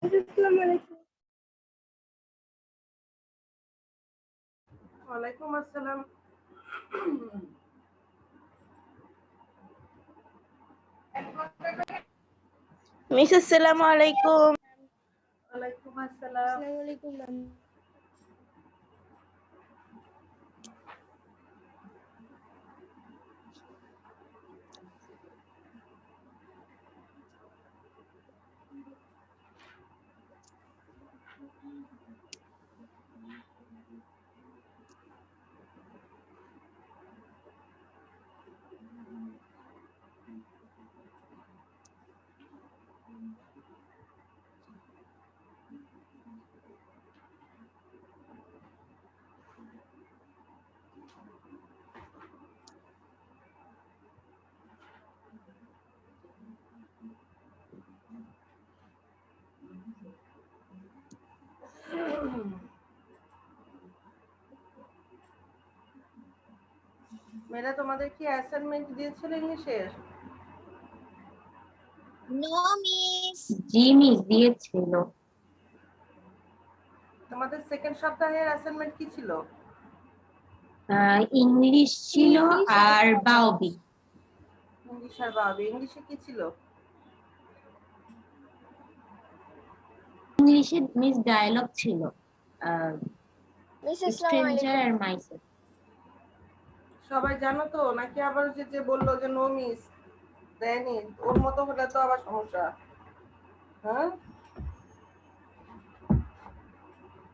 আসসালামু আলাইকুম। ওয়ালাইকুম আসসালাম। মিস আসসালামু আলাইকুম। ওয়ালাইকুম আসসালাম। আসসালামু আলাইকুম ম্যাম। মেয়েরা তোমাদের কি অ্যাসাইনমেন্ট দিয়েছিল ইংলিশের? No miss. জি মিস দিয়েছিল। তোমাদের সেকেন্ড সপ্তাহের অ্যাসাইনমেন্ট কি ছিল? ইংলিশ ছিল আর বাওবি। ইংলিশ আর বাবি। ইংলিশে কি ছিল? ইংলিশে মিস ডায়ালগ ছিল, মিস আসসালামু স্ট্রেঞ্জার আলাইকুম। আর মাইসেলফ। সবাই জানো তো, নাকি আবার যে বললো যে নো মিস দেয়নি, ওর মতো হলে তো আবার সমস্যা। হ্যাঁ,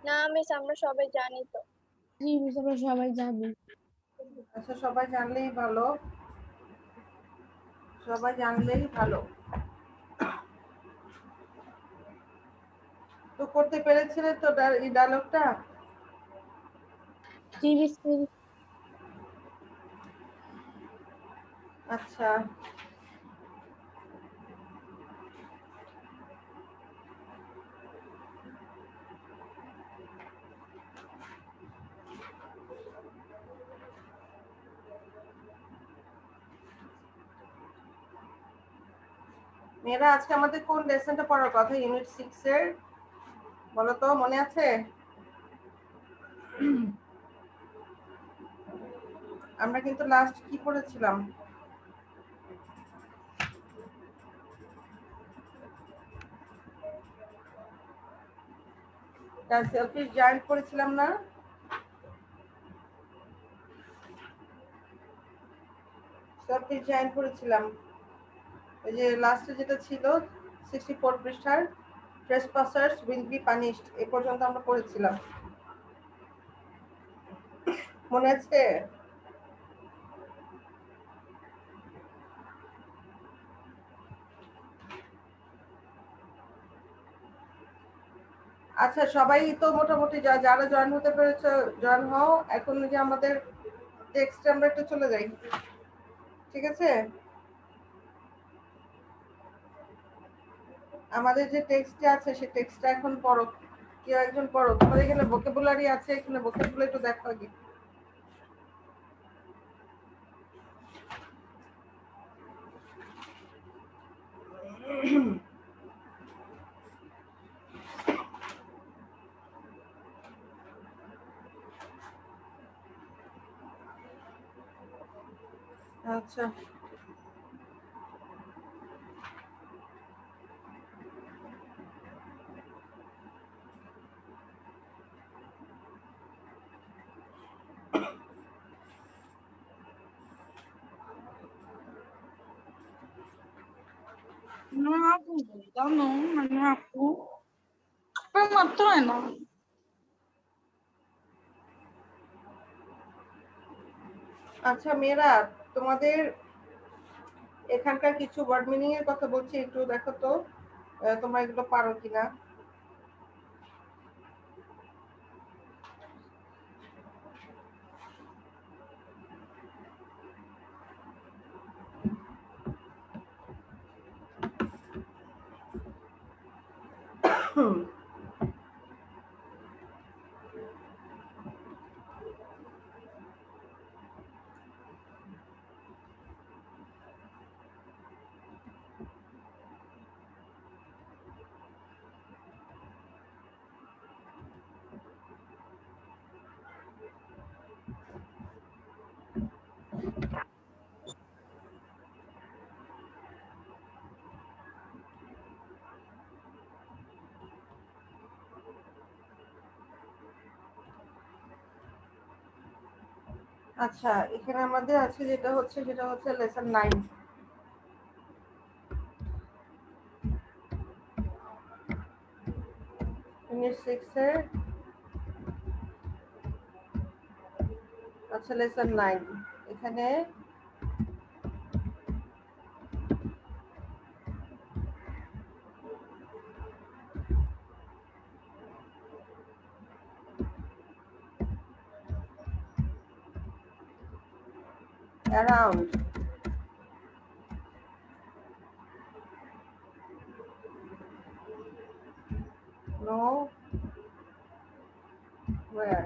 না মিস, আমরা সবাই জানি তো। জি মিস, আমরা সবাই জানি। আচ্ছা, সবাই জানলেই ভালো, সবাই জানলেই ভালো। তো করতে পেরেছিলে তো এই ডায়লগটা? জি মিস। আচ্ছা, মেয়েরা আজকে আমাদের কোন লেসনটা পড়ার কথা? ইউনিট 6 এর বলো তো, মনে আছে? আমরা কিন্তু লাস্ট কি পড়েছিলাম? সেলফিশ জায়ান্ট পড়েছিলাম না? সেলফিশ জায়ান্ট পড়েছিলাম। এই যে লাস্টে যেটা ছিল 64 পৃষ্ঠার, ট্রেসপাসার্স উইল বি পানিশড, এ পর্যন্ত আমরা পড়েছিলাম, মনে আছে? আচ্ছা, সবাই তো মোটামুটি যারা জয়েন হতে পেরেছে জয়েন হও। এখন যে আমাদের টেক্সটে আমরা একটু চলে যাই, ঠিক আছে? আমাদের যে টেক্সটটা আছে সেই টেক্সটটা এখন পড়ো, কেউ একজন পড়ো। তোমাদের এখানে ভোকাবুলারি আছে, এখানে ভোকাবুলারি একটু দেখো আগে। আচ্ছা, Não é dúvida, não, mas não é foi uma trena. আচ্ছা মেয়েরা, তোমাদের এখানকার কিছু ওয়ার্ড মিনিং এর কথা বলছি, একটু দেখো তো তোমরা এগুলো পারো কিনা। আচ্ছা, এখানে আমাদের আছে যেটা হচ্ছে লেসন 9। ইউনিট 6 এর আচ্ছা লেসন 9 এখানে around no where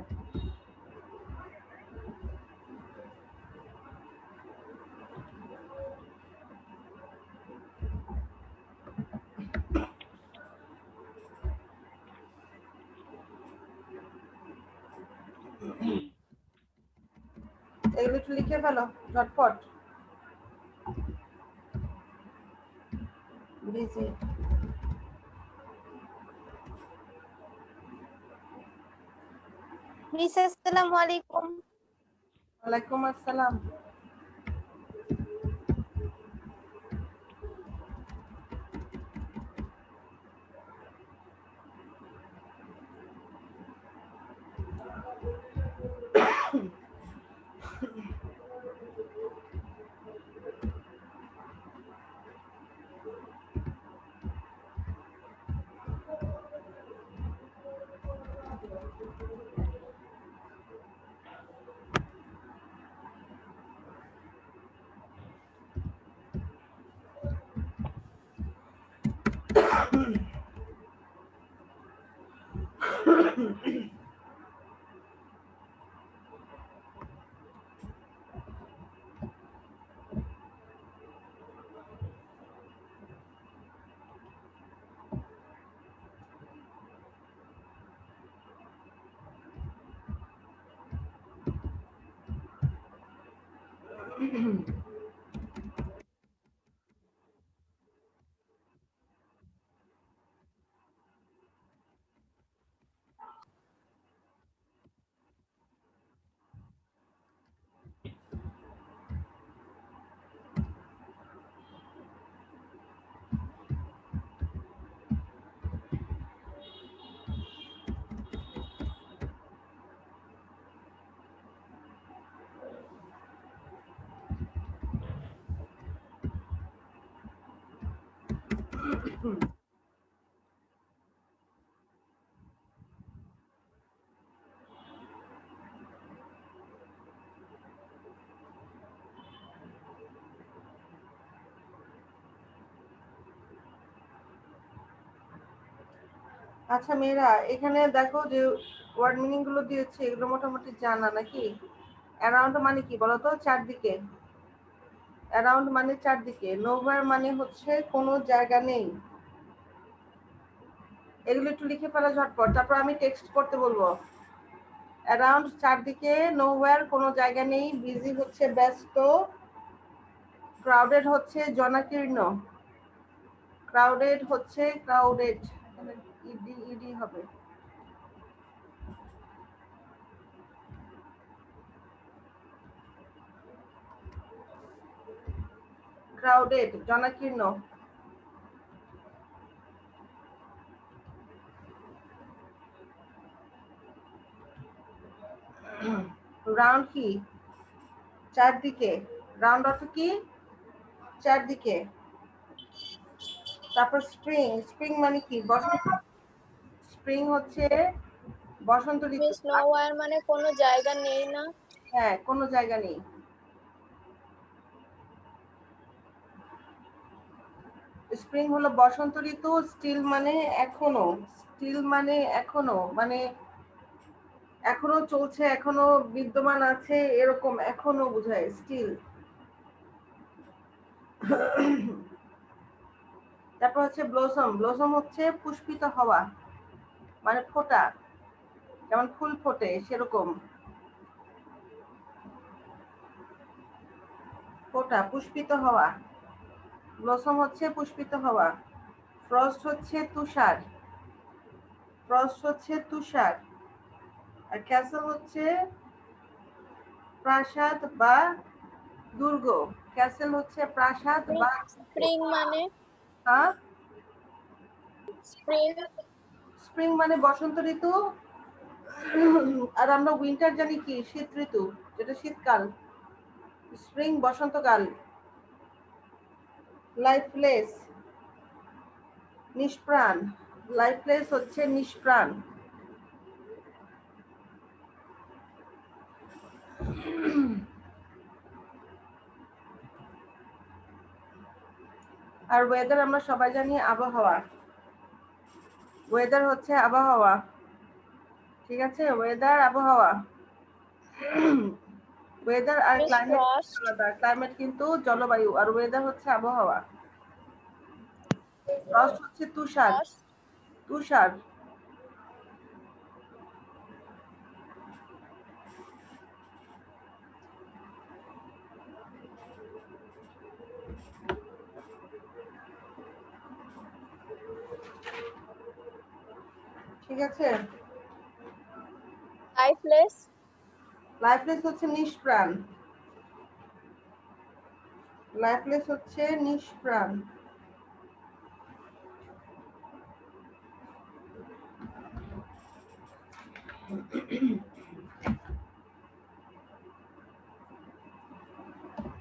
এগুলো একটু লিখে ফেলো ঝটপট। বিজি। মিস আসসালামু আলাইকুম। ওয়ালাইকুম আসসালাম। আচ্ছা মেয়েরা, এখানে দেখো যে ওয়ার্ড মিনিং গুলো দিয়েছে এগুলো মোটামুটি জানা নাকি? অ্যারাউন্ড মানে কি বলতো? চারদিকে। অ্যারাউন্ড মানে চারদিকে। নোভার মানে হচ্ছে কোনো জায়গা নেই। এগুলো একটু লিখে ফেলা ঝটপট, তারপর আমি টেক্সট করতে বলবো। অ্যারাউন্ড চারদিকে, নোওয়্যার কোনো জায়গা নেই, বিজি হচ্ছে ব্যস্ত, ক্রাউডেড হচ্ছে জনাকীর্ণ, ক্রাউডেড হচ্ছে ক্রাউডেড, ইডি ইডি হবে। ক্রাউডেড জনাকীর্ণ। রাউন্ড কি? চারদিকে। রাউন্ড অর্থ কি? চারদিকে। তারপর স্প্রিং, স্প্রিং মানে কি? বসন্ত। স্প্রিং হচ্ছে বসন্ত ঋতু। মিস নোওয়্যার মানে কোনো জায়গা নেই না? হ্যাঁ, কোনো জায়গা নেই। স্প্রিং হলো বসন্ত ঋতু। স্টিল মানে এখনো, স্টিল মানে এখনো, মানে এখনো চলছে, এখনো বিদ্যমান আছে, এরকম এখনো বোঝায় স্টিল। তারপর হচ্ছে ব্লসম, ব্লসম হচ্ছে পুষ্পিত হওয়া, মানে ফোটা, যেমন ফুল ফোটে সেরকম ফোটা, পুষ্পিত হওয়া। ব্লসম হচ্ছে পুষ্পিত হওয়া। ফ্রস্ট হচ্ছে তুষার, ফ্রস্ট হচ্ছে তুষার। আর ক্যাসল হচ্ছে প্রাসাদ বা দুর্গ। ক্যাসেল হচ্ছে প্রাসাদ বা স্প্রিং মানে হ্যাঁ, স্প্রিং স্প্রিং মানে বসন্ত ঋতু। আর আমরা উইন্টার জানি কি শীত ঋতু, যেটা শীতকাল। স্প্রিং বসন্তকাল। লাইফলেস নিষ্প্রাণ। লাইফলেস হচ্ছে নিষ্প্রাণ। আর ওয়েদার আমরা সবাই জানি আবহাওয়া। ওয়েদার হচ্ছে আবহাওয়া, ঠিক আছে? ওয়েদার আবহাওয়া। ওয়েদার আর Miss ক্লাইমেট Frost আলাদা। ক্লাইমেট কিন্তু জলবায়ু, আর ওয়েদার হচ্ছে আবহাওয়া। ফ্রস্ট হচ্ছে তুষার। Frost তুষার। ঠিক আছে? lifeless লাইফলেস হচ্ছে নিষ্প্রাণ। লাইফলেস হচ্ছে নিষ্প্রাণ।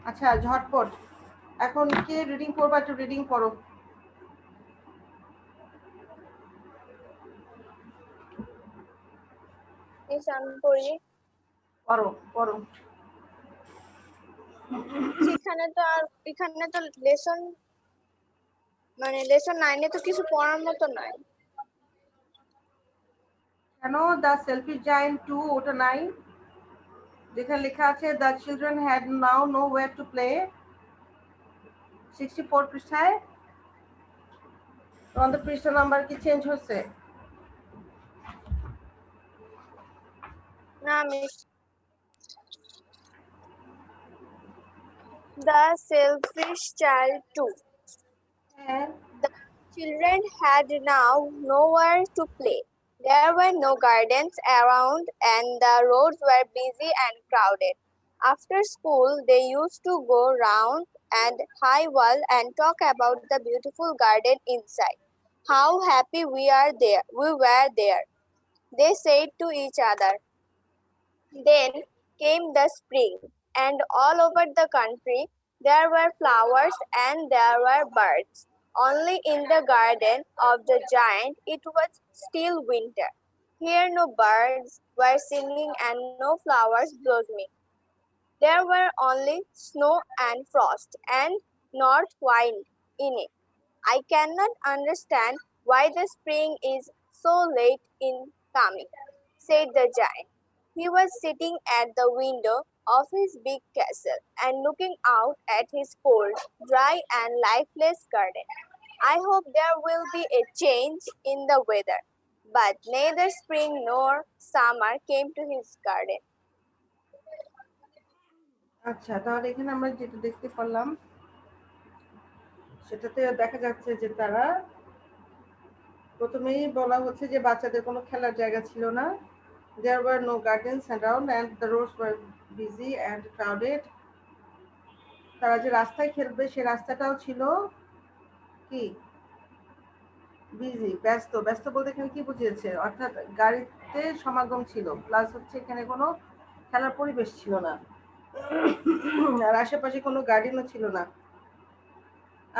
আচ্ছা, ঝটপট এখন কে রিডিং করবা? একটু রিডিং পড়ো। Miss আমি পড়ি। পড়ো পড়ো। সেখানে তো আর এখানে তো লেসন মানে লেসন 9 এ তো কিছু পড়ার মতো নাই। কেন? দ্য সেলফিশ জায়ান্ট 2 ওটা নাই? যেখানে লেখা আছে the children had now no wire to play, 64 পৃষ্ঠায়। তোমাদের পৃষ্ঠা নাম্বার কি চেঞ্জ হচ্ছে? না মিস The Selfish Child 2. হ্যাঁ, The children had now nowhere to play. There were no gardens around and the roads were busy and crowded. After school, they used to go round and high wall and talk about the beautiful garden inside. How happy we were there, they said to each other. Then came the spring, and all over the country there were flowers and there were birds. Only in the garden of the giant it was still winter. Here no birds were singing and no flowers blossoming. There were only snow and frost and north wind in it. I cannot understand why the spring is so late in coming, said the giant. He was sitting at the window of his big castle and looking out at his cold, dry, and lifeless garden. I hope there will be a change in the weather. But neither spring nor summer came to his garden. আচ্ছা, তাহলে এখানে আমরা যেটা দেখতে পারলাম সেটাতে দেখা যাচ্ছে যে তারা প্রথমেই বলা হচ্ছে যে বাচ্চাদের কোনো খেলার জায়গা ছিল না। There were no gardens around and the roads were busy and crowded. তারা যে রাস্তায় খেলবে সে রাস্তাটাও ছিল কি বিজি, ব্যস্ত। ব্যস্ত বলতে এখানে কি বুঝিয়েছে? অর্থাৎ গাড়িতে সমাগম ছিল, প্লাস হচ্ছে এখানে কোনো খেলার পরিবেশ ছিল না, আর আশেপাশে কোনো গার্ডেনও ছিল না।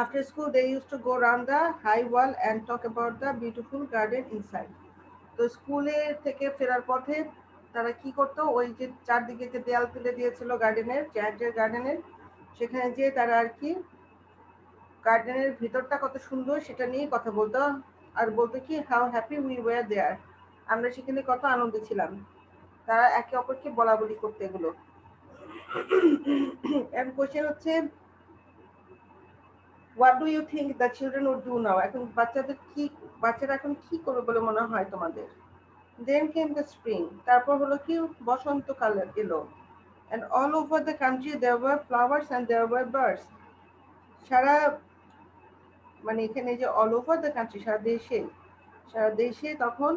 After school, they used to go around the high wall and talk about the beautiful garden inside. তো স্কুলে থেকে ফেরার পথে তারা কি করতো? ওই যে চারদিকে যে দেয়াল তুলে দিয়েছিল গার্ডেনের, জায়ান্টের গার্ডেনের, সেখানে যেয়ে তারা আর কি গার্ডেনের ভিতরটা কত সুন্দর সেটা নিয়ে কথা বলতো। আর বলতো কি হাউ হ্যাপি উই ওয়ার দেয়ার, আমরা সেখানে কত আনন্দে ছিলাম। তারা একে অপরকে বলা বলি করতে এগুলো। এখন কোশ্চেন হচ্ছে what do you think the children would do now? এখন বাচ্চারা এখন কি করবে বলে মনে হয় তোমাদের? দেন কেম দ্য স্প্রিং, তারপর হলো কি বসন্তকাল এলো। and all over the country there were flowers and there were birds. সারা মানে এখানে যে অল ওভার দ্য কান্ট্রি, সারা দেশে তখন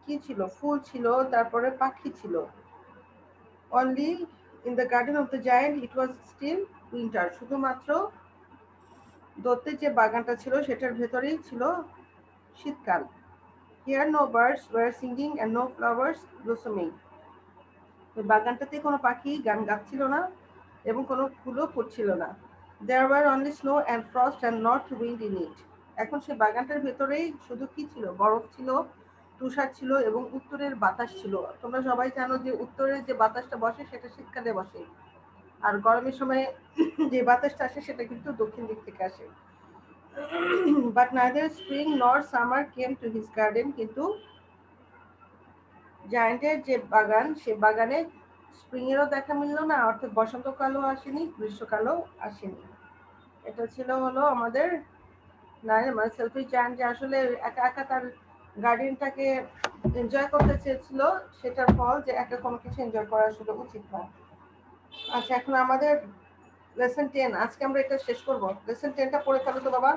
কি ছিল? ফুল ছিল, তারপরে পাখি ছিল। only in the garden of the giant it was still winter. শুধুমাত্র দত্তের যে বাগানটা ছিল সেটার ভেতরেই ছিল শীতকাল। Here no birds were singing and no flowers blossoming. ওই বাগানটাতে কোনো পাখি গান গাচ্ছিল না এবং কোনো ফুলও ফুটছিল না। There were only snow and frost and not wind in it. এখন সেই বাগানটার ভেতরেই শুধু কি ছিল? বরফ ছিল, তুষার ছিল এবং উত্তরের বাতাস ছিল। তোমরা সবাই জানো যে উত্তরের যে বাতাসটা বসে সেটা শীতকালে বসে, আর গরমের সময় যে বাতাসটা আসে সেটা কিন্তু দক্ষিণ দিক থেকে আসে। But neither spring nor summer came to his garden. কিন্তু জায়ান্টের যে বাগান সে বাগানে স্প্রিং এরও দেখা মিলল না, অর্থাৎ বসন্তকালও আসেনি, গ্রীষ্মকালও আসেনি। এটা ছিল হলো আমাদের মানে সেলফিশ জায়ান্ট যে আসলে একা একা তার গার্ডেনটাকে এনজয় করতে চেয়েছিল, সেটার ফল যে একা কোনো কিছু এনজয় করা আসলে উচিত না। আচ্ছা, এখন আমাদের লেসন 10, আজকে আমরা এটা শেষ করব। লেসন 10টা পড়ে ফেলো তো বাবা।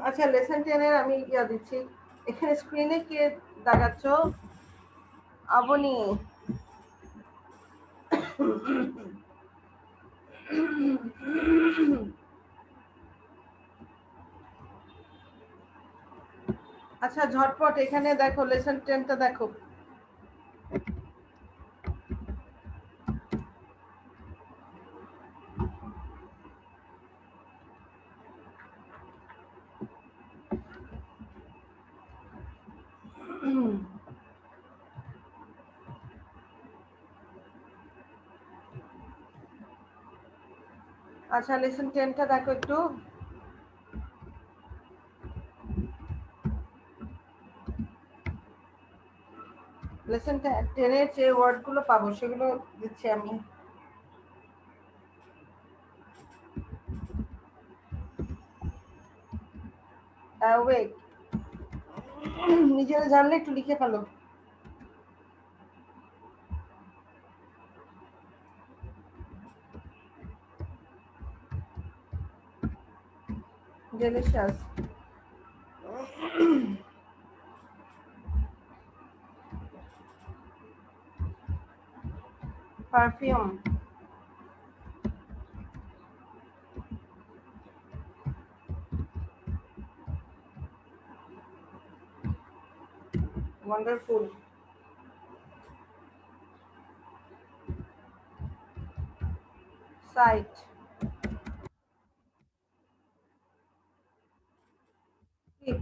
আচ্ছা, লেসন 10 এর আমি দিচ্ছি। এখানে স্ক্রিনে কে দেখাচ্ছ? আবনি। আচ্ছা, ঝটপট এখানে দেখো, লেসন 10টা দেখো। আচ্ছা, লেসন 10টা দেখো একটু। লেসন 10 এর যে ওয়ার্ডগুলো পাবো সেগুলো দিচ্ছি আমি। awake, নিজেরা জানলে একটু লিখে ফেলো। delicious, perfume, wonderful, sight, sleep,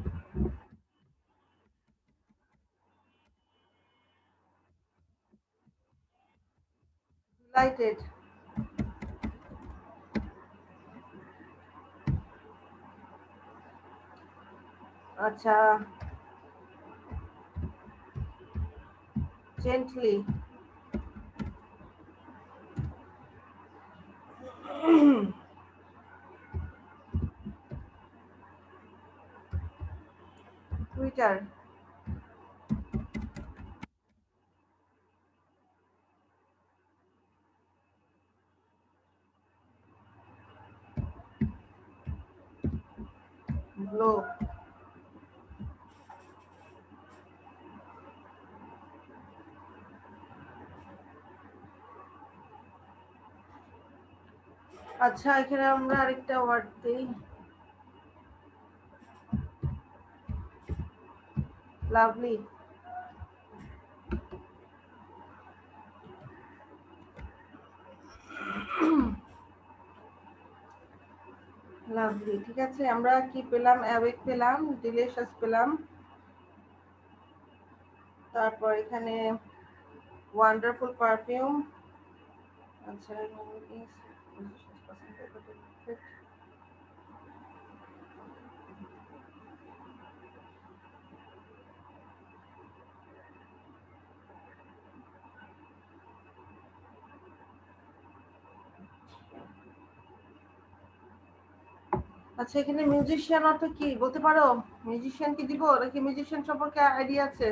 delighted, আচ্ছা, gently, Twitter, blow, আচ্ছা, এখানে আমরা আরেকটা ওয়ার্ড দিই, লাভলি, লাভলি। ঠিক আছে, আমরা কি পেলাম? অ্যাওয়েক পেলাম, ডিলিশিয়াস পেলাম, তারপর এখানে ওয়ান্ডারফুল পারফিউম। আচ্ছা, আচ্ছা, এখানে মিউজিশিয়ান অর্থ কি বলতে পারো? মিউজিশিয়ান কি দিব নাকি মিউজিশিয়ান সম্পর্কে আইডিয়া আছে?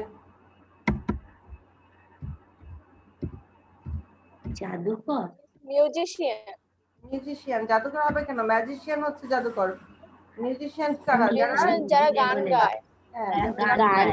জাদুকর। Musician. মিউজিশিয়ান জাদুকর হবে কেন? ম্যাজিশিয়ান হচ্ছে জাদুকর। মিউজিশিয়ান কারা? যারা Musician যারা গান গায়। হ্যাঁ গান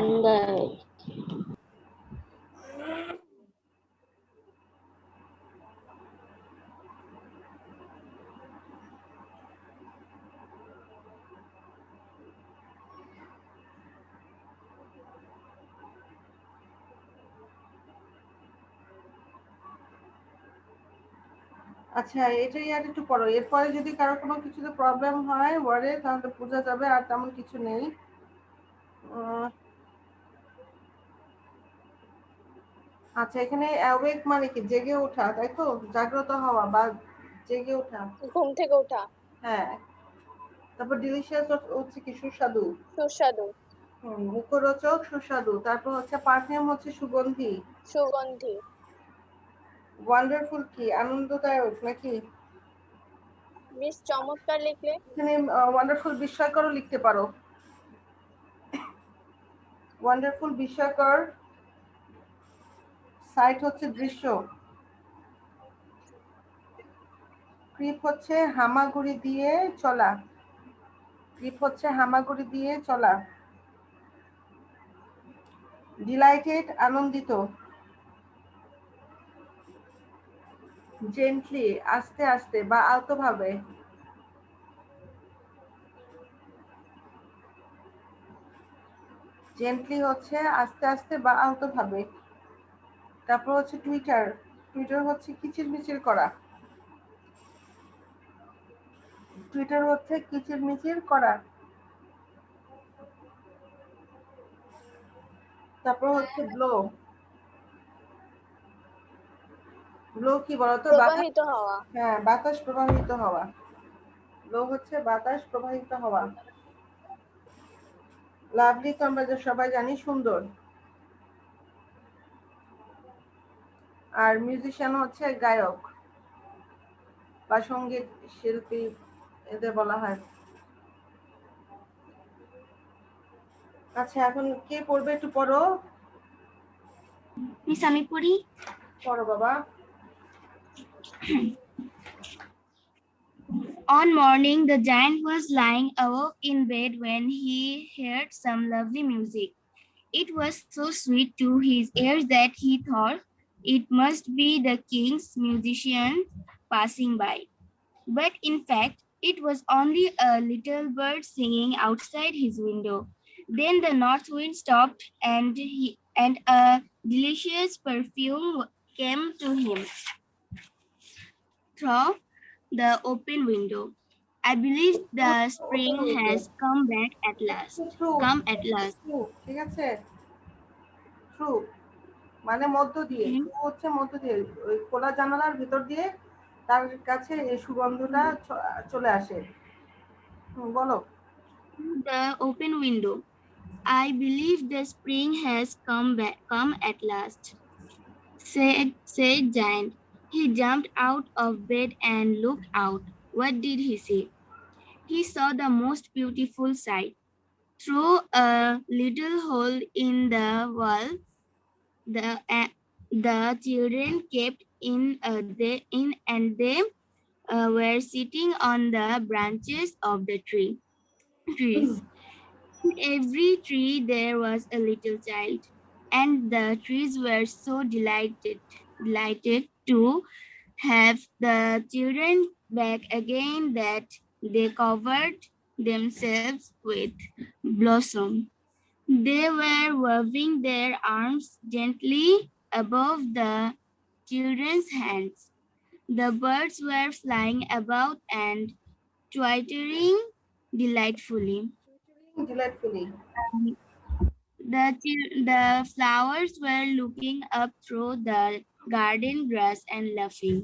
আচ্ছা এটাই আর একটু পড়ো, এরপরে যদি কারো কোনো কিছুতে প্রবলেম হয় ওয়ার্ডে তাহলে বোঝা যাবে, আর তেমন কিছু নেই। আচ্ছা এখানে অ্যাওয়েক মানে কি জেগে ওঠা, তাই তো, জাগ্রত হওয়া বা জেগে ওঠা। ঘুম থেকে ওঠা, হ্যাঁ, তারপর ডিলিশিয়াস হচ্ছে কি সুস্বাদু। সুস্বাদু, মুখরোচক সুস্বাদু। তারপর হচ্ছে পারফিউম হচ্ছে সুগন্ধি। সুগন্ধি, ওয়ান্ডারফুল কি আনন্দদায়ক নাকি? মিস চমৎকার লিখলে। এখানে ওয়ান্ডারফুল বিস্ময়করও লিখতে পারো। ওয়ান্ডারফুল বিস্ময়কর। সাইট হচ্ছে দৃশ্য। ক্রিপ হচ্ছে হামাগুড়ি দিয়ে চলা। ক্রিপ হচ্ছে হামাগুড়ি দিয়ে চলা। ডিলাইটেড আনন্দিত। জেন্টলি আস্তে আস্তে বা আলতোভাবে। জেন্টলি হচ্ছে আস্তে আস্তে বা আলতোভাবে। তারপর হচ্ছে টুইটার। টুইটার হচ্ছে কিচিরমিচির করা। টুইটার হচ্ছে কিচিরমিচির করা। তারপর হচ্ছে ব্লো। ব্লো কি বলতো? বাতাস। প্রবাহিত হওয়া, হ্যাঁ, বাতাস প্রবাহিত হওয়া। ব্লো হচ্ছে বাতাস প্রবাহিত হওয়া। লাভলি তো আমরা যে সবাই জানি সুন্দর। আর মিউজিশিয়ান হচ্ছে গায়ক বা সঙ্গীত শিল্পী, এদের বলা হয়। আচ্ছা এখন কে পড়বে একটু পড়ো। মিস আমি পড়ি। পড়ো বাবা। On morning, the giant was lying awake in bed when he heard some lovely music. It was so sweet to his ears that he thought it must be the king's musicians passing by. But in fact, it was only a little bird singing outside his window. Then the north wind stopped and a delicious perfume came to him through the open window. I believe the spring has come back at last. True. Come at last. True, ঠিক আছে। True মানে মধ্য দিয়ে। হুম। True হচ্ছে মধ্য দিয়ে, ওই খোলা জানালার ভিতর দিয়ে তার কাছে এই সুগন্ধটা চলে আসে। বলো। The open window. I believe the spring has come at last, said Giant. He jumped out of bed and looked out. What did he see? He saw the most beautiful sight. Through a little hole in the wall, the children kept in and they were sitting on the branches of the trees. In every tree there was a little child, and the trees were so delighted to have the children back again that they covered themselves with blossom. They were waving their arms gently above the children's hands. The birds were flying about and twittering delightfully. Delightfully. The flowers were looking up through the garden grass and laughing.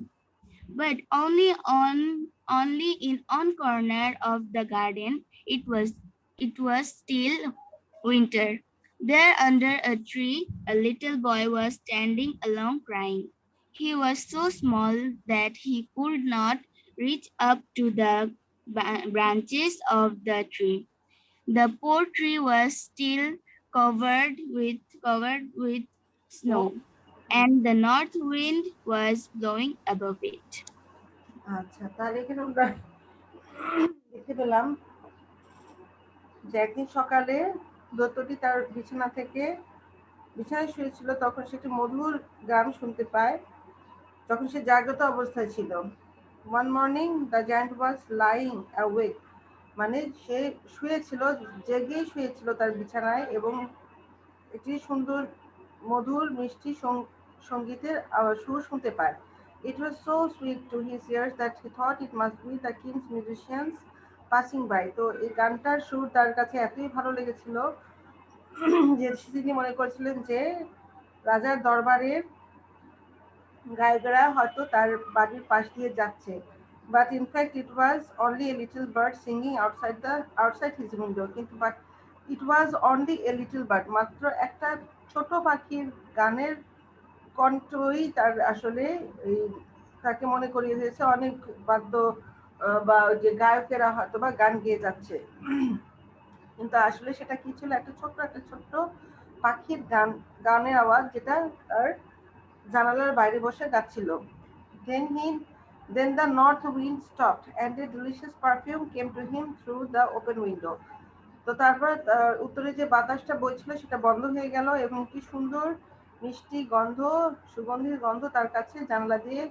But only in one corner of the garden it was still winter. There under a tree a little boy was standing alone crying. He was so small that he could not reach up to the branches of the tree. The poor tree was still covered with snow, and the north wind was blowing above it. আচ্ছা তাহলে এখানে আমরা দেখে পেলাম যে একদিন সকালে দৈত্যটি তার বিছানায় শুয়েছিল, তখন সে একটি মধুর গান শুনতে পায় যখন সে জাগ্রত অবস্থায় ছিল। One morning the giant was lying awake, মানে সে জেগেই শুয়েছিল তার বিছানায় এবং একটি সুন্দর মধুর মিষ্টি সঙ্গীতের সুর শুনতে পায়। It was so sweet to his ears that he thought it must be the king's musicians passing by. তো এই গানটার সুর তার কাছে এতই ভালো লেগেছিল যে তিনি মনে করেছিলেন যে রাজার দরবারের গায়করা হয়তো তার বাড়ির পাশ দিয়ে যাচ্ছে। But in fact it was only a little bird singing outside his window. কিন্তু but it was only a little bird, মাত্র একটা ছোট পাখির গানের কণ্ঠই তার আসলে তাকে মনে করিয়ে দিয়েছে অনেক বাদ্য বা যে গায়কেরা হয়তো বা গান গেয়ে যাচ্ছে। কিন্তু আসলে সেটা কি ছিল? একটা ছোট্ট পাখির গানের আওয়াজ, যেটা তার জানালার বাইরে বসে গাচ্ছিল। Then the north wind stopped and a delicious perfume came to him through the open window. তো তারপর উত্তরে যে বাতাসটা বইছিল সেটা বন্ধ হয়ে গেল এবং কি সুন্দর মিষ্টি সুগন্ধির গন্ধ তার কাছে জানলা দিয়ে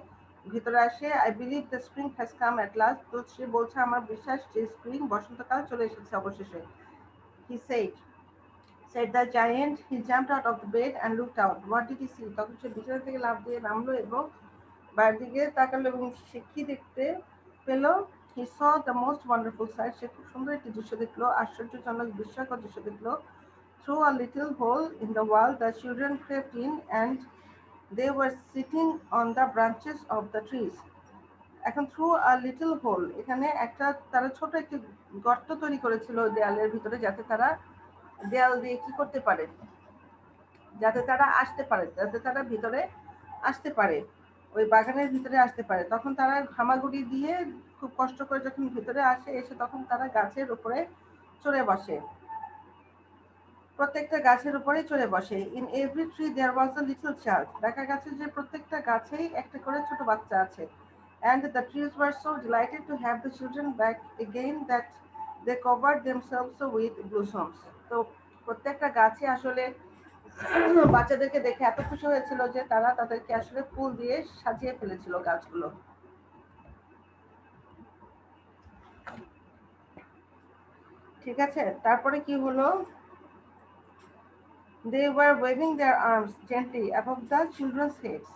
ভিতরে আসে। I believe the spring has come at last. তো সে বলছে, আমার বিশ্বাস যে বসন্তকাল চলে এসেছে অবশেষে। He said the giant. He jumped out of the bed and looked out. What did he see? তখন সে বিছানা থেকে লাফ দিয়ে নামলো এবং বাইরের দিকে তাকালো এবং সে কি দেখতে পেল? He saw the most wonderful sight. সে খুব সুন্দর একটি দৃশ্য দেখলো, আশ্চর্যজনক বিস্ময়কর দৃশ্য দেখলো। Through a little hole in the wall the children crept in and they were sitting on the branches of the trees. এখন through a little hole, এখানে তারা ছোট একটি গর্ত তৈরি করেছিল দেয়ালের ভিতরে, যাতে তারা দেয়াল দিয়ে কি করতে পারে, যাতে তারা ভিতরে আসতে পারে, ওই বাগানের ভিতরে আসতে পারে। তখন তারা হামাগুড়ি দিয়ে খুব কষ্ট করে যখন ভিতরে এসে তখন তারা গাছের উপরে চড়ে বসে, প্রত্যেকটা গাছের উপরে চড়ে বসে। In every tree there was a little child. দেখা গেছে যে প্রত্যেকটা গাছেই একটা করে ছোট বাচ্চা আছে। And the trees were so delighted to have the children back again that they covered themselves with blossoms. তো প্রত্যেকটা গাছে আসলে বাচ্চাদেরকে দেখে এত খুশি হয়েছিল যে তারা তাদেরকে আসলে ফুল দিয়ে সাজিয়ে ফেলেছিল গাছগুলো। ঠিক আছে, তারপরে কি হলো? They were waving their arms gently above the children's heads.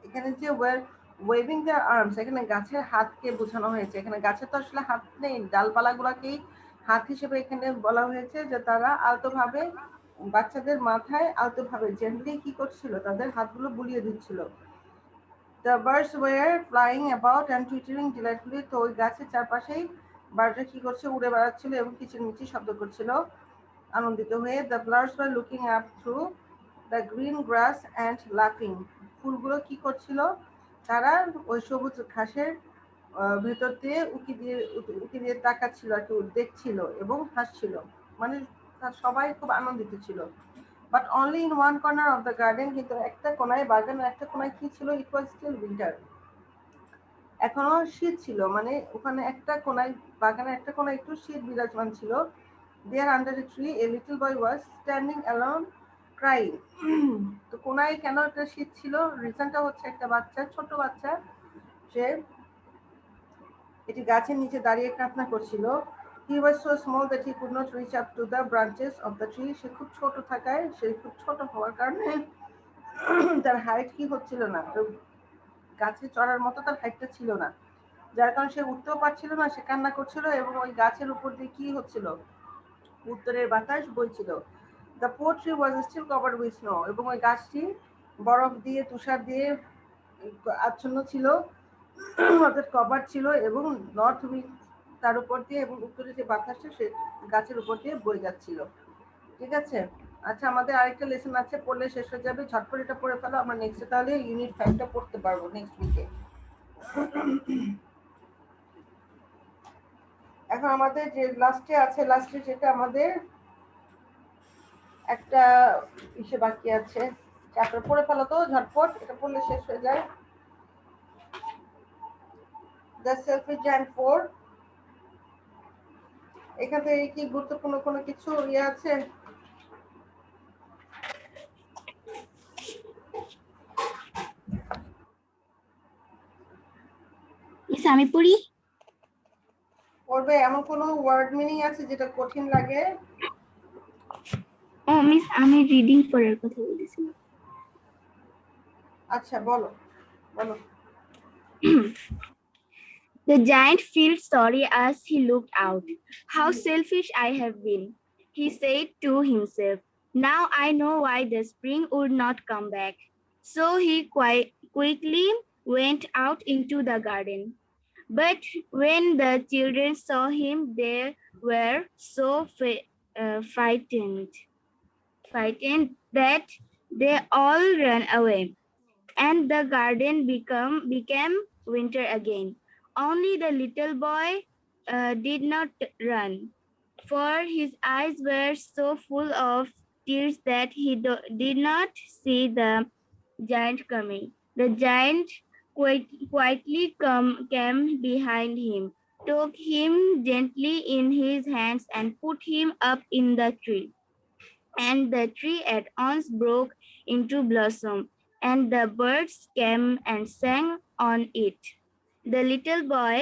এখানে যে were waving their arms, এখানে গাছের হাতকে বোঝানো হয়েছে। এখানে গাছে তো আসলে হাত নেই, ডালপালাগুলোকেই হাত হিসেবে এখানে বলা হয়েছে, যে তারা আলতোভাবে বাচ্চাদের মাথায় আলতোভাবে জেন্টলি কি করছিল, তাদের হাতগুলো বুলিয়ে দিচ্ছিল। The birds were flying about and twittering delightfully. তো ওই গাছের চারপাশেই বার্ডরা কি করছে, উড়ে বেড়াচ্ছিল এবং কিচিরমিচির শব্দ করছিল আনন্দিত হয়ে। The flowers were looking up through the green grass and laughing. ফুলগুলো কি করছিল, তারা ওই সবুজ ঘাসের ভেতর দিয়ে উকি দিয়ে তাকাচ্ছিল আর কি, দেখছিল এবং হাসছিল, মানে সবাই খুব আনন্দিত ছিল। But only in one corner of the garden, কিন্তু একটা কোণায়, বাগানের একটা কোণায় কি ছিল? It was still winter. এখনো শীত ছিল, মানে ওখানে একটা কোণায়, বাগানের একটা কোণায় একটু শীত বিরাজমান ছিল। There under a tree a little boy was standing alone crying. তো কোণায় কেন একটা শীত ছিল? রিজনটা হচ্ছে একটা ছোট বাচ্চা, সে এটি গাছের নিচে দাঁড়িয়ে কান্না করছিল। He was so small that he could not reach up to the branches of the tree. সে খুব ছোট হওয়ার কারণে তার হাইট কি হচ্ছিল না, গাছে চড়ার মতো তার হাইটটা ছিল না, যার কারণে সে উঠতেও পারছিল না, সে কান্না করছিল এবং ওই গাছের উপর দিয়ে কি হচ্ছিল, উত্তরের বাতাস বইছিল। The poor tree was still covered with snow. এবং ওই গাছটি বরফ দিয়ে, তুষার দিয়ে আচ্ছন্ন ছিল, অর্থাৎ কভার ছিল, এবং নর্থ উইন্ড তার উপর দিয়ে এবং উত্তরে যে বাতাসটা সে গাছের উপর দিয়ে বয়ে যাচ্ছিল। ঠিক আছে, আচ্ছা আমাদের আরেকটা লেসন আছে, পড়লে শেষ হয়ে যাবে, ঝটপট এটা পড়ে ফেলো, আমরা নেক্সটে তাহলে ইউনিট 5টা পড়তে পারবো নেক্সট উইকে। এখন আমাদের যে লাস্টে যেটা আমাদের একটা ইসে বাকি আছে, চ্যাপ্টার পড়ে ফেলো তো ঝটপট, এটা পড়লে শেষ হয়ে যায়। The selfish giant 4. এখান থেকে কি গুরুত্বপূর্ণ কোনো কিছু ইয়ে আছে? মিস আমি পড়ি। পড়বে? এমন কোনো ওয়ার্ড মিনিং আছে যেটা কঠিন লাগে? ও মিস আমি রিডিং পড়ার কথা বলেছিলাম। আচ্ছা বলো বলো। The giant felt sorry as he looked out. How selfish I have been, he said to himself. Now I know why the spring would not come back. So he quickly went out into the garden. But when the children saw him, they were so frightened that they all ran away, and the garden became winter again. Only the little boy did not run, for his eyes were so full of tears that he did not see the giant coming. The giant quietly came behind him, took him gently in his hands, and put him up in the tree. And the tree at once broke into blossom, and the birds came and sang on it. The little boy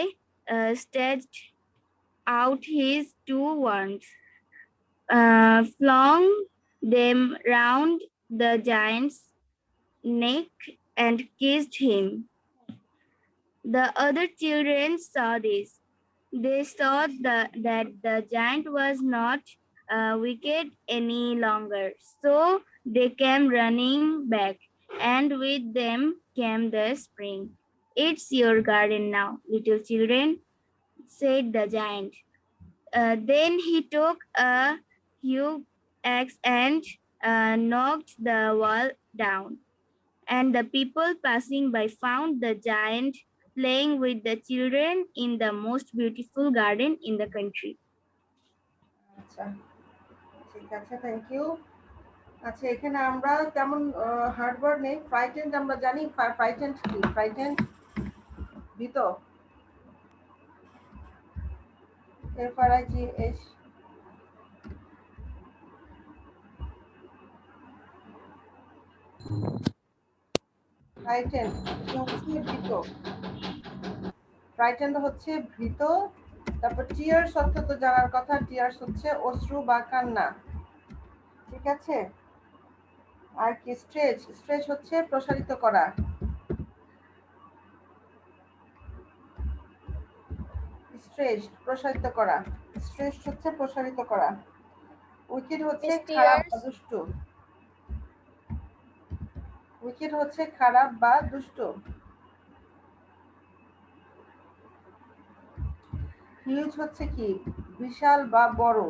stretched out his two wands, flung them round the giant's neck, and kissed him. The other children saw this. They saw that the giant was not wicked any longer. So they came running back, and with them came the spring. It's your garden now, little children, said the giant. Then he took a huge axe and knocked the wall down. And the people passing by found the giant playing with the children in the most beautiful garden in the country. আচ্ছা ঠিক আছে, thank you. আচ্ছা এখানে আমরা তেমন hard word নেই। Frightened আমরা জানি, ফ্রাইটেন্ড কি? ফ্রাইটেন্ড ভীত, FRIGH। ফ্রাইটেন্ড হচ্ছে ভীত, ফ্রাইটেন্ড হচ্ছে ভীত। তারপর টিয়ার্স অর্থ তো জানার কথা, টিয়ার্স হচ্ছে অশ্রু বা কান্না, ঠিক আছে। আর কি স্ট্রেচ? স্ট্রেচ হচ্ছে প্রসারিত করা, স্ট্রেচ প্রসারিত করা, স্ট্রেচ হচ্ছে প্রসারিত করা। উইকেট হচ্ছে খারাপ বা দুষ্টু, উইকেট হচ্ছে খারাপ বা দুষ্টু। হিউজ হচ্ছে কি? বিশাল বা বড়।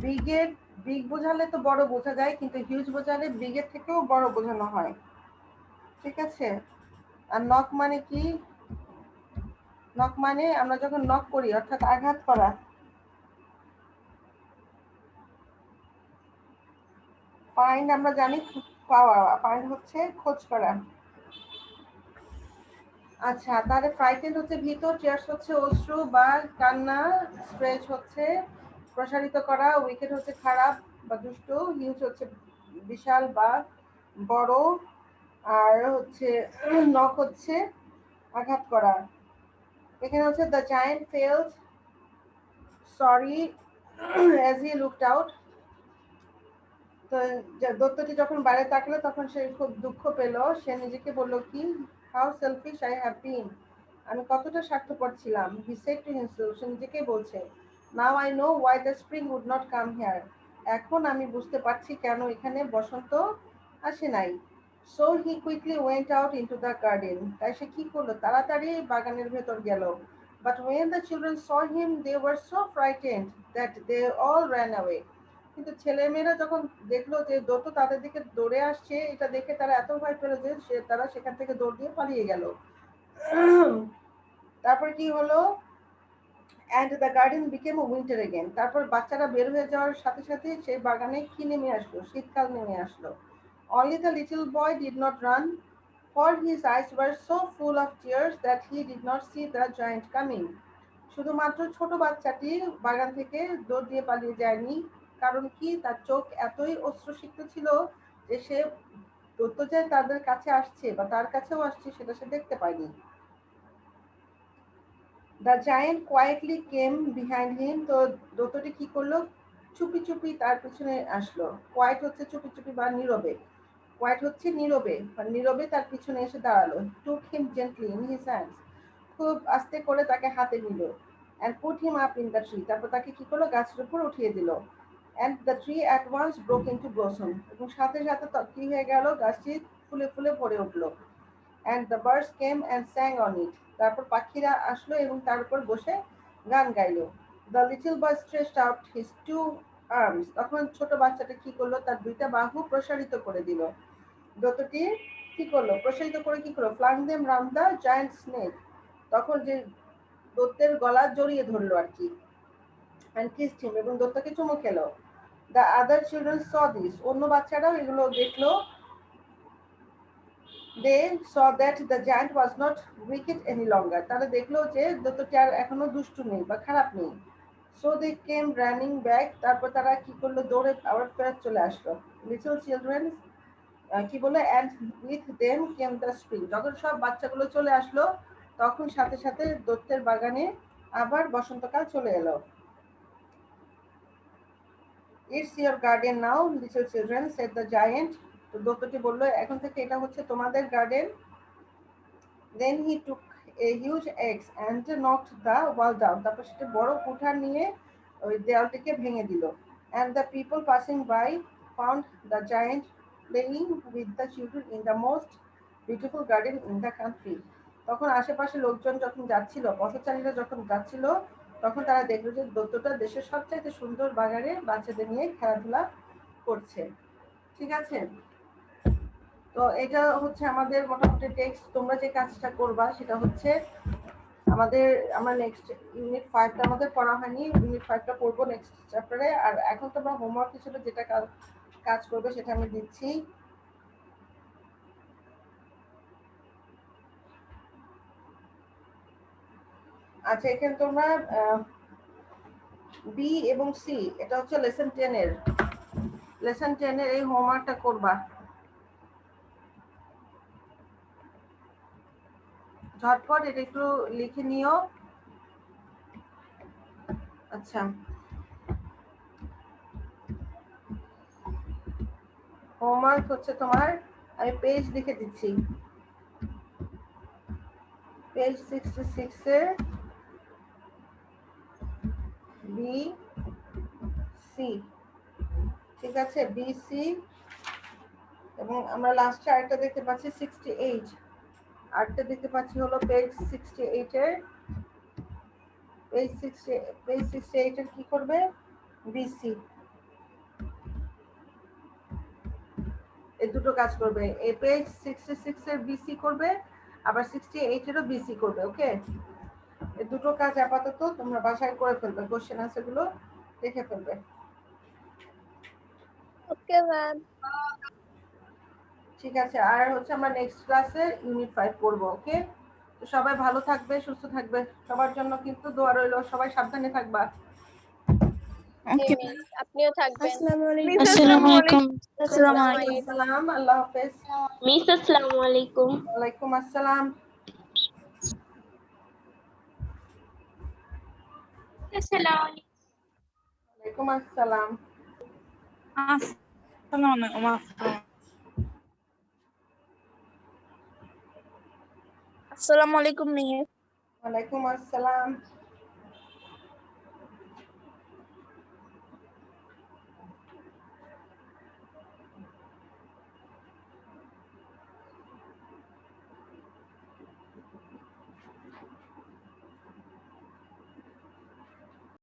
বিগের, বিগ বোঝালে তো বড় বোঝা যায়, কিন্তু হিউজ বোঝালে বিগের থেকেও বড় বোঝানো হয়, ঠিক আছে। আর নক মানে কি? নক মানে আমরা যখন নক করি অর্থাৎ আঘাত করা। ফাইন্ড আমরা জানি পাওয়া, ফাইন্ড হচ্ছে খোঁজ করা। আচ্ছা তাহলে ফ্রাইটেন্ড হচ্ছে ভীত, টিয়ার্স হচ্ছে অশ্রু বা কান্না, স্ট্রেচ হচ্ছে প্রসারিত করা, উইকেট হচ্ছে খারাপ বা দুষ্ট, হিউজ হচ্ছে বিশাল বা বড়, আর হচ্ছে নক হচ্ছে আঘাত করা। এখানে হচ্ছে the giant failed sorry as he looked out. তো দত্তটি যখন বাইরে তাকালো তখন সে খুব দুঃখ পেল। সে নিজেকে বলল কি? How selfish I have been, আমি কতটা স্বার্থপর ছিলাম। হি সেড টু হিমসেলফ, সে নিজেকে বলছে। Now I know why the spring would not come here, এখন আমি বুঝতে পারছি কেন এখানে বসন্ত আসে নাই। So he quickly went out into the garden, তাই সে কি করলো? তাড়াতাড়ি বাগানের ভেতর গেল। But when the children saw him they were so frightened that they all ran away, কিন্তু ছেলেমেয়েরা যখন দেখলো যে দত্ত তাদের দিকে দৌড়ে আসছে, এটা দেখে তারা এত ভয় পেল যে তারা সেখান থেকে দৌড় দিয়ে পালিয়ে গেল। তারপর কি হলো? And the garden became winter again, তারপর বাচ্চারা বের হয়ে যাওয়ার সাথে সাথে সেই বাগানে কি নেমে আসলো? শীতকাল নেমে আসলো। Only the little boy did not run, for his eyes were so full of tears that he did not C the giant coming. শুধুমাত্র ছোট বাচ্চাটি বাগান থেকে দৌড় দিয়ে পালিয়ে যায়নি, কারণ কি তার চোখ এতই অশ্রুসিক্ত ছিল যে সে দৈত্য যে তাদের কাছে আসছে বা তার কাছেও আসছে সেটা সে দেখতে পায়নি। The giant quietly came behind him, তো দৈত্যটি কি করলো, চুপি চুপি তার পিছনে আসলো। কোয়াইট হচ্ছে চুপি চুপি বা নীরবে, কোয়াইট হচ্ছে নীরবে বা নীরবে তার পিছনে এসে দাঁড়ালো। টুক হিম জেন্টলি ইন হিজ হ্যান্ডস, খুব আস্তে করে তাকে হাতে নিল। and put him up in the tree, তারপর তাকে কি করলো, গাছের উপর উঠিয়ে দিল। and the tree at once broke into blossom, এবং সাথে সাথে কি হয়ে গেল, গাছটি ফুলে ফুলে ভরে উঠলো। and the birds came and sang on it, তারপর পাখিরা আসলো এবং তার উপর বসে গান গাইলো। the little boy stretched out his two arms, তখন ছোট বাচ্চাটা কি করলো, তার দুইটা বাহু প্রসারিত করে দিল। দৈত্যটি কি করলো, প্রসারিত করে কি করলো, flung them round the giant snake, তখন যে দৈত্যের গলা জড়িয়ে ধরলো আর কি, and kissed him, এবং দৈত্যকে চুমু খেলো। the other children saw this, অন্য বাচ্চারাও এগুলো দেখলো। they saw that the giant was not wicked any longer, তারা দেখলো যে দৈত্যটি আর এখনো দুষ্টু নেই বা খারাপ নেই। so they came running back, তারপর তারা কি করলো, দৌড়ে আবার ফেরত চলে আসলো। little children কি বলে, and with them came the spring, যখন সব বাচ্চাগুলো চলে আসলো তখন সাথে সাথে দৈত্যের বাগানে আবার বসন্তকাল চলে এলো। It's your garden now, little children, said the giant, তো দৈত্যটি বললো এখন থেকে এটা হচ্ছে তোমাদের garden. then he took a huge axe and knocked the wall down, তারপর সেটা বড় কুঠার নিয়ে ওই দেওয়ালটিকে ভেঙে দিল। and the people passing by found the giant playing with the children in the most beautiful garden in the country, তখন আশেপাশে লোকজন যখন যাচ্ছিল, পথচারীরা যখন যাচ্ছিল, তখন তারা দেখলো যে দৈত্যটা দেশের সবচাইতে সুন্দর বাগানে বাচ্চাদের নিয়ে খেলাধুলা করছে। ঠিক আছে, তো এটা হচ্ছে আমাদের মোটামুটি টেক্সট। তোমরা যে কাজটা করবা সেটা হচ্ছে আমরা নেক্সট ইউনিট 5টা আমাদের পড়া হয়নি, ইউনিট 5টা পড়বো নেক্সট চ্যাপ্টারে। আর এখন তোমরা হোমওয়ার্ক হিসেবে যেটা কাজ করবে সেটা আমি দিচ্ছি। আচ্ছা, এখানে তোমরা বি এবং সি, এটা হচ্ছে লেসন 10 এর এই হোমওয়ার্কটা করবা। ঝটপট এটা একটু লিখে নিও। আচ্ছা, হোমওয়ার্ক হচ্ছে তোমার, আমি পেজ লিখে দিচ্ছি, পেজ 66 এর বি সি। ঠিক আছে, বি সি, এবং আমরা লাস্টে আরেকটা দেখতে পাচ্ছি 68, আরেকটা দেখতে পাচ্ছি হলো পেজ 68 এর, পেজ 68 এর কি করবে, বিসি, এই দুটো কাজ করবে। এই পেজ 66 এর বিসি করবে, আবার 68 এরও বিসি করবে। ওকে, এই দুটো কাজ আপাতত তোমরা বাসায় করে ফেলবে, কোশ্চেন আনসার গুলো দেখে ফেলবে। Okay, ma'am. ঠিক আছে, আর হচ্ছে আমরা নেক্সট ক্লাসে ইউনিট 5 পড়বো। ওকে, তো সবাই ভালো থাকবে, সুস্থ থাকবে, সবার জন্য কিন্তু দোয়া রইলো, সবাই সাবধানে থাকবা। জি মিস, আপনিও থাকবেন। আসসালামু আলাইকুম। আসসালামু আলাইকুম। আসসালামু আলাইকুম। আসসালাম, আল্লাহ হাফেজ। মিস আসসালামু আলাইকুম। ওয়ালাইকুম আসসালাম। ওয়ালাইকুম আসসালাম। আসসালামু আলাইকুম। আসসালামু আলাইকুম মিস। ওয়ালাইকুম আসসালাম।